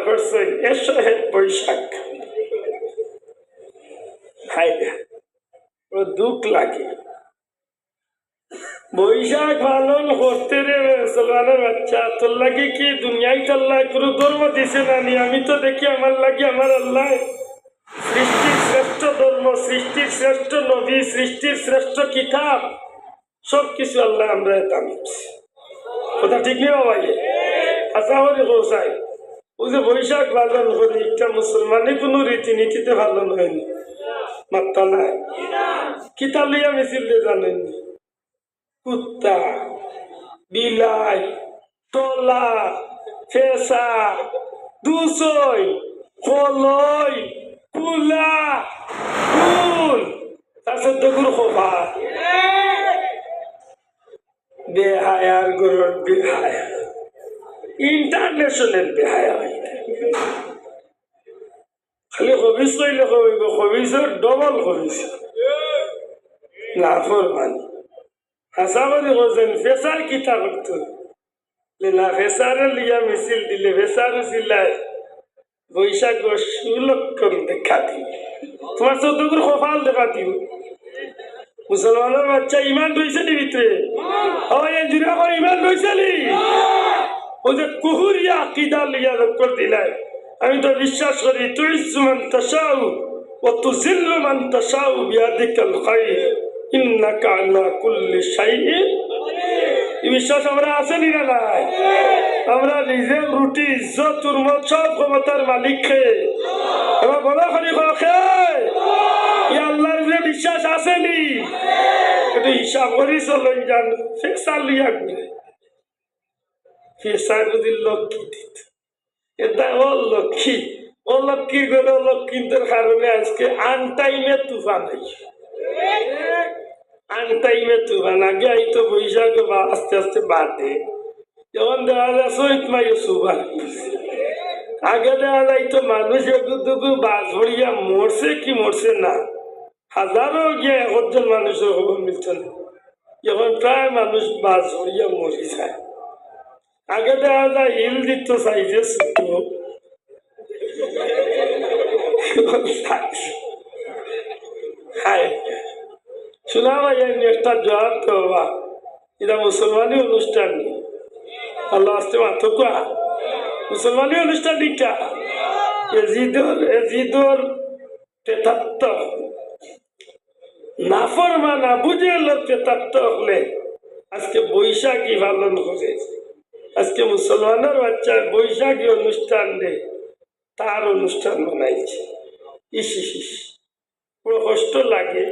করছেন এসো হে বৈশাখ হাই ও দুঃখ লাগে বৈশাখ পালন করতে রে মুসলমানের বাচ্চা তোর লাগে কি দুনিয়ায় তো আল্লাহ কোনো ধর্ম দিছে না নি আমি তো দেখি আমার লাগে আমার আল্লাহ সৃষ্টির শ্রেষ্ঠ ধর্ম সৃষ্টির শ্রেষ্ঠ নবী সৃষ্টির শ্রেষ্ঠ কিতাব সবকিছু আল্লাহ আমরা দান করছি কথা ঠিক নেই ভাই আশা করি পৌঁছাই ওই যে বৈশাখ পালন করি একটা মুসলমানের কোনো রীতিনীতিতে পালন হয়নি মাত্রা নাই কিতাব লিয়া মিছিল দিয়ে জানেননি কুত্তা বিলাই তলা ফেসা দুসই কলই কুলা ফুল তারপর দেখুন খোপা বেহায়ার গরুর বেহায়া ইন্টারন্যাশনাল বেহায়া খালি হবিস কইলে কইব হবিসের ডবল হবিস লাফর মানে হাসাবানি বলছেন ফেসার কিতা করতো না ফেসারে লিয়া মিছিল দিলে ফেসার চিল্লায় বৈশাখ সুলক্ষণ দেখা দিল তোমার চৌদ্দগুর কপাল দেখা দিব মুসলমানের বাচ্চা ইমান রয়েছে নি ভিতরে ইমান রয়েছে নি ওই যে কুহুরিয়া আকিদা লিয়া লক্ষ্য দিলাই আমি তো বিশ্বাস করি তুই মান তাশাউ ও তুযিল্লু মান তাশাউ বিয়াদিকাল খায়র ইন্নাকা আলা কুল্লি শাইইন বিশ্বাস আমরা আছে নি না নাই আমরা নিজের রুটি ইজ্জত তুরমত সব ক্ষমতার মালিক খেয়ে এবার বলো খালি আল্লাহর যে বিশ্বাস আছে নি একটু হিসাব করি চলো জান ফেসার লিয়া ঘুরে ফেসার যদি লক্ষ্মী দিত এটা ও লক্ষ্মী করে লক্ষ্মীদের কারণে আজকে আনটাইমে তুফান আনটাইমে তুফান আগে আইতো বৈশাখ বা আস্তে আস্তে বাদে যখন দেখা যায় চৈত মাইও সুবান আগে দেখা যাইতো মানুষ একটু বাস ভরিয়া মরছে কি মরছে না হাজারো গিয়ে একজন মানুষের খবর মিলছে না যখন প্রায় মানুষ বাস ভরিয়া মরি যায় আগে দেখা যায় হিল দিত সাইজে ছোট শোনা ভাই একটা জবাব তো বাবা এটা মুসলমানি অনুষ্ঠান নেই আল্লাহ আসতে মাত্র কোয়া মুসলমানি অনুষ্ঠান এটা এজিদর তেতাত্ত নাফরমানা বুঝে লোক তেতাত্ত হলে আজকে বৈশাখী পালন করে আজকে মুসলমানের বাচ্চা বৈশাখী অনুষ্ঠান রে তার অনুষ্ঠান বানাইছে ইস পুরো কষ্ট লাগে